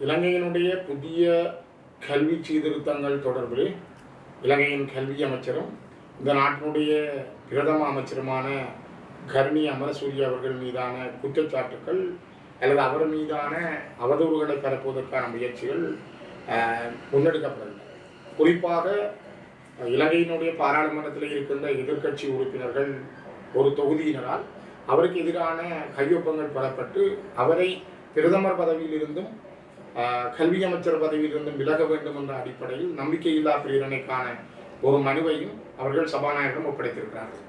இலங்கையினுடைய புதிய கல்வி சீர்திருத்தங்கள் தொடர்பில் இலங்கையின் கல்வி அமைச்சரும் இந்த நாட்டினுடைய பிரதம அமைச்சருமான கர்ணி அமரசூரிய அவர்கள் மீதான குற்றச்சாட்டுக்கள் அல்லது அவர் மீதான அவதூறுகளை பரப்புவதற்கான முயற்சிகள் முன்னெடுக்கப்படுகின்றன. குறிப்பாக இலங்கையினுடைய பாராளுமன்றத்தில் இருக்கின்ற எதிர்க்கட்சி உறுப்பினர்கள் ஒரு தொகுதியினரால் அவருக்கு எதிரான கையொப்பங்கள் பெறப்பட்டு அவரை பிரதமர் பதவியிலிருந்தும் கல்வி அமைச்சர் பதவியிலிருந்தும் விலக வேண்டும் என்ற அடிப்படையில் நம்பிக்கையில்லா பிரேரணைக்கான ஒரு மனுவையும் அவர்கள் சபாநாயகரிடம் ஒப்படைத்திருக்கிறார்கள்.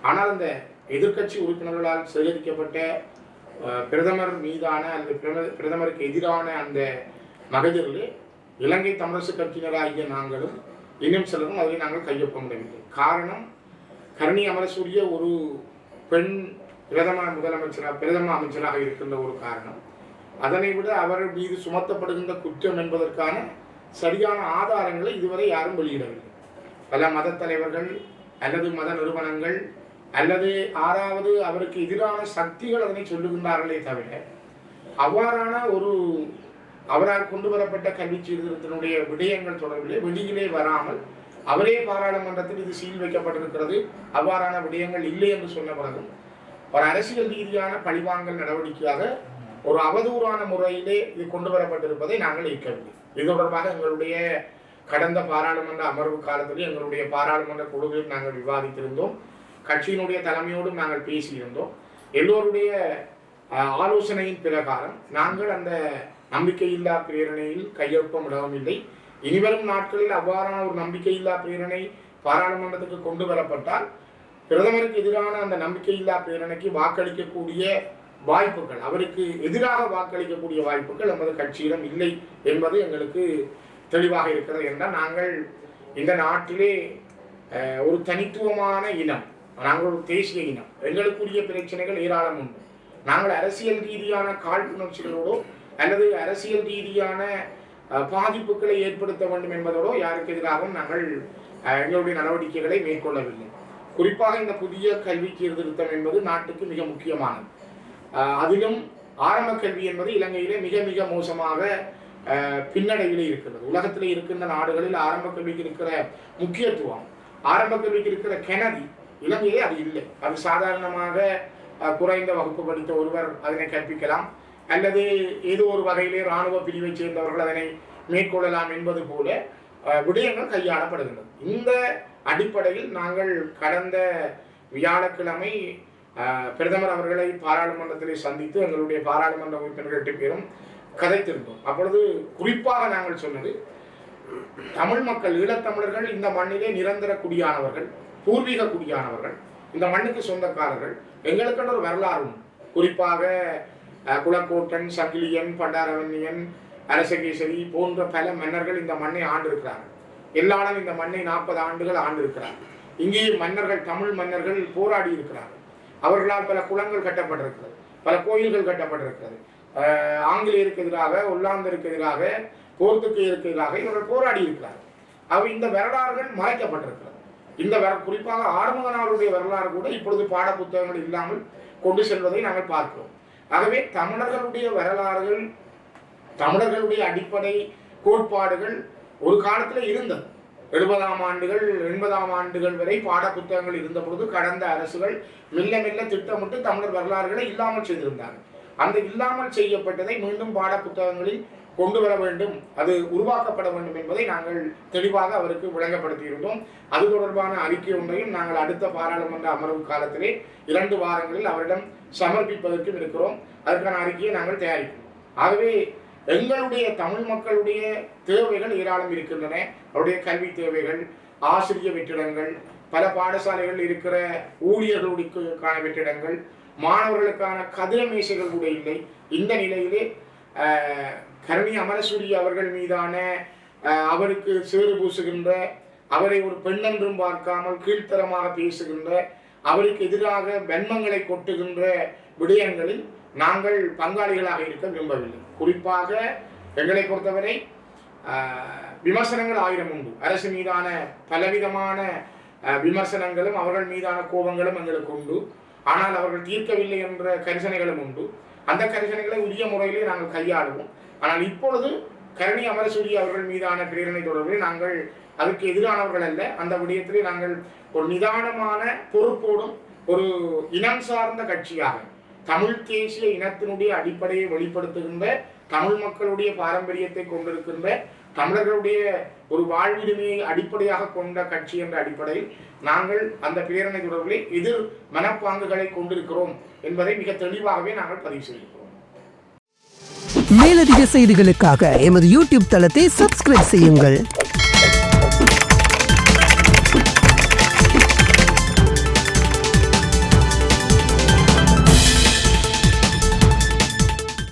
ஆனால் அந்த எதிர்க்கட்சி உறுப்பினர்களால் சேகரிக்கப்பட்ட பிரதமர் மீதான அல்லது பிரதமருக்கு எதிரான அந்த மகஜரிலே இலங்கை தமிழரசு கட்சியினராகிய நாங்களும் இன்னும் சிலரும் அதை நாங்கள் கையொப்பமிடவில்லை. காரணம், கர்ணி அமரசூரிய ஒரு பெண் பிரதம அமைச்சராக இருக்கின்ற ஒரு காரணம். அதனை விட அவர் மீது சுமத்தப்படுகின்ற குற்றம் என்பதற்கான சரியான ஆதாரங்களை இதுவரை யாரும் வெளியிடவில்லை. பல மத தலைவர்கள் அல்லது மத நிறுவனங்கள் அல்லது ஆறாவது அவருக்கு எதிரான சக்திகள் அதனை சொல்லுகின்றார்களே தவிர அவ்வாறான ஒரு அவரால் கொண்டு வரப்பட்ட கல்வி சீர்திருத்தத்தினுடைய விடயங்கள் தொடர்பிலே வெளியிலே வராமல் அவரே பாராளுமன்றத்தில் இது சீல் வைக்கப்பட்டிருக்கிறது, அவ்வாறான விடயங்கள் இல்லை என்று சொன்ன பிறகும் ஒரு அரசியல் ரீதியான பழிவாங்கல் நடவடிக்கையாக ஒரு அவதூறான முறையிலே இது கொண்டு வரப்பட்டிருப்பதை நாங்கள் ஏற்கவில்லை. இது தொடர்பாக எங்களுடைய கடந்த பாராளுமன்ற அமர்வு காலத்திலே எங்களுடைய பாராளுமன்ற குழுவில் நாங்கள் விவாதித்திருந்தோம். கட்சியினுடைய தலைமையோடும் நாங்கள் பேசியிருந்தோம். எல்லோருடைய ஆலோசனையின் பிரகாரம் நாங்கள் அந்த நம்பிக்கையில்லா பிரேரணையில் கையொப்பமிடவும் இல்லை. இனிவரும் நாட்களில் அவ்வாறான ஒரு நம்பிக்கையில்லா பிரேரணை பாராளுமன்றத்துக்கு கொண்டு வரப்பட்டால் பிரதமருக்கு எதிரான அந்த நம்பிக்கையில்லா பிரேரணைக்கு வாக்களிக்கக்கூடிய வாய்ப்புகள், அவருக்கு எதிராக வாக்களிக்கக்கூடிய வாய்ப்புகள் நமது கட்சியிடம் இல்லை என்பது எங்களுக்கு தெளிவாக இருக்கிறது. என்றால் நாங்கள் இந்த நாட்டிலே ஒரு தனித்துவமான இனம், நாங்கள் ஒரு தேசிய இனம், எங்களுக்குரிய பிரச்சனைகள் ஏராளம் உண்டு. நாங்கள் அரசியல் ரீதியான காழ்ப்புணர்ச்சிகளோடோ அல்லது அரசியல் ரீதியான பாதிப்புகளை ஏற்படுத்த வேண்டும் என்பதோடோ யாருக்கு எதிராகவும் நாங்கள் எங்களுடைய நடவடிக்கைகளை மேற்கொள்ளவில்லை. குறிப்பாக இந்த புதிய கல்வி சீர்திருத்தம் என்பது நாட்டுக்கு மிக முக்கியமானது. அதிலும் ஆரம்ப கல்வி என்பது இலங்கையிலே மிக மிக மோசமாக பின்னடைவிலே இருக்கிறது. உலகத்திலே இருக்கின்ற நாடுகளில் ஆரம்ப கல்விக்கு இருக்கிற முக்கியத்துவம், ஆரம்ப கல்விக்கு இருக்கிற கிணறி இலங்கையிலே அது இல்லை. அது சாதாரணமாக குறைந்த வகுப்பு படித்த ஒருவர் அதனை கற்பிக்கலாம் அல்லது ஏதோ ஒரு வகையிலே இராணுவ பிரிவை சேர்ந்தவர்கள் அதனை மேற்கொள்ளலாம் என்பது போல விடயங்கள் கையாளப்படுகின்றது. இந்த அடிப்படையில் நாங்கள் கடந்த வியாழக்கிழமை பிரதமர் அவர்களை பாராளுமன்றத்திலே சந்தித்து எங்களுடைய பாராளுமன்ற உறுப்பினர்கள் 8 பேரும் கதைத்திருந்தோம். அப்பொழுது குறிப்பாக நாங்கள் சொன்னது, தமிழ் மக்கள், ஈழத்தமிழர்கள் இந்த மண்ணிலே நிரந்தர குடியானவர்கள், பூர்வீக குடியானவர்கள், இந்த மண்ணுக்கு சொந்தக்காரர்கள். எங்களுக்கென்ற ஒரு வரலாறு உண்டு. குறிப்பாக குலக்கோட்டன், சங்கிலியன், பண்டாரவன்னியன், அரசகேசரி போன்ற பல மன்னர்கள் இந்த மண்ணை ஆண்டிருக்கிறார்கள். எல்லாரும் இந்த மண்ணை 40 ஆண்டுகள் ஆண்டிருக்கிறார்கள். இங்கே மன்னர்கள், தமிழ் மன்னர்கள் போராடி இருக்கிறார்கள். அவர்களால் பல குளங்கள் கட்டப்பட்டிருக்கிறது, பல கோயில்கள் கட்டப்பட்டிருக்கிறது. ஆங்கிலேயருக்கு எதிராக, ஒல்லாந்தருக்கு எதிராக, போர்த்துகேயருக்கு எதிராக இவர்கள் போராடி இருக்கிறார்கள். இந்த வரலாறுகள் மறைக்கப்பட்டிருக்கிறது. இந்த குறிப்பாக ஆறுமுகனாருடைய வரலாறு கூட இப்பொழுது பாட புத்தகங்கள் இல்லாமல் கொண்டு செல்வதை நாங்கள் பார்க்கிறோம். ஆகவே தமிழர்களுடைய வரலாறுகள், தமிழர்களுடைய அடிப்படை கோட்பாடுகள் ஒரு காலத்தில் இருந்தது. 70ஆம் ஆண்டுகள் 80ஆம் ஆண்டுகள் வரை பாட புத்தகங்கள் இருந்த பொழுது கடந்த அரசுகள் மெல்ல மெல்ல திட்டமிட்டு தமிழர் வரலாறுகளை இல்லாமல் செய்திருந்தார்கள். அந்த இல்லாமல் செய்யப்பட்டதை மீண்டும் பாட புத்தகங்களில் கொண்டு வர வேண்டும், அது உருவாக்கப்பட வேண்டும் என்பதை நாங்கள் தெளிவாக அவருக்கு விளங்கப்படுத்தியிருந்தோம். அது தொடர்பான அறிக்கை ஒன்றையும் நாங்கள் அடுத்த பாராளுமன்ற அமர்வு காலத்திலே 2 வாரங்களில் அவரிடம் சமர்ப்பிப்பதற்கும் இருக்கிறோம். அதற்கான அறிக்கையை நாங்கள் தயாரிப்போம். ஆகவே எங்களுடைய தமிழ் மக்களுடைய தேவைகள் ஏராளம் இருக்கின்றன. அவருடைய கல்வி தேவைகள், ஆசிரிய வெற்றிடங்கள், பல பாடசாலைகள் இருக்கிற ஊழியர்களுக்கான வெற்றிடங்கள், மாணவர்களுக்கான கதிர மேசைகள் கூட இல்லை. இந்த நிலையிலே கர்ணி அமரசூரிய அவர்கள் மீதான அவருக்கு சேறு பூசுகின்ற, அவரை ஒரு பெண்ணென்றும் பார்க்காமல் கீழ்த்தரமாக பேசுகின்ற, அவருக்கு எதிராக வன்மங்களை கொட்டுகின்ற விடயங்களில் நாங்கள் பங்காளிகளாக இருக்க விரும்பவில்லை. குறிப்பாக எங்களை பொறுத்தவரை விமர்சனங்கள் 1000 உண்டு. அரசு மீதான பலவிதமான விமர்சனங்களும் அவர்கள் மீதான கோபங்களும் எங்களுக்கு உண்டு. ஆனால் அவர்கள் தீர்க்கவில்லை என்ற கரிசனைகளும் உண்டு. அந்த கரிசனைகளை உரிய முறையிலே நாங்கள் கையாளுவோம். ஆனால் இப்பொழுது கரணி அமரசூரிய அவர்கள் மீதான பிரேரணை தொடர்பில் நாங்கள் அதுக்கு எதிரானவர்கள் அல்ல. அந்த விடயத்திலே நாங்கள் ஒரு நிதானமான பொறுப்போடும் ஒரு இனம் சார்ந்த கட்சியாக தமிழ் தேசிய இனத்தினுடைய அடிப்படையை வெளிப்படுத்துகின்ற தமிழ் மக்களுடைய பாரம்பரியத்தை கொண்டிருக்கின்ற தமிழர்களுடைய ஒரு வாழ்விடுமையை அடிப்படையாக கொண்ட கட்சி என்ற அடிப்படையில் நாங்கள் அந்த பிரேரணை தொடர்பிலே எதிர் மனப்பாங்குகளை கொண்டிருக்கிறோம் என்பதை மிக தெளிவாகவே நாங்கள் பதிவு செய்கிறோம். மேலதிக செய்திகளுக்காக எமது யூடியூப் தளத்தை சப்ஸ்கிரைப் செய்யுங்கள்.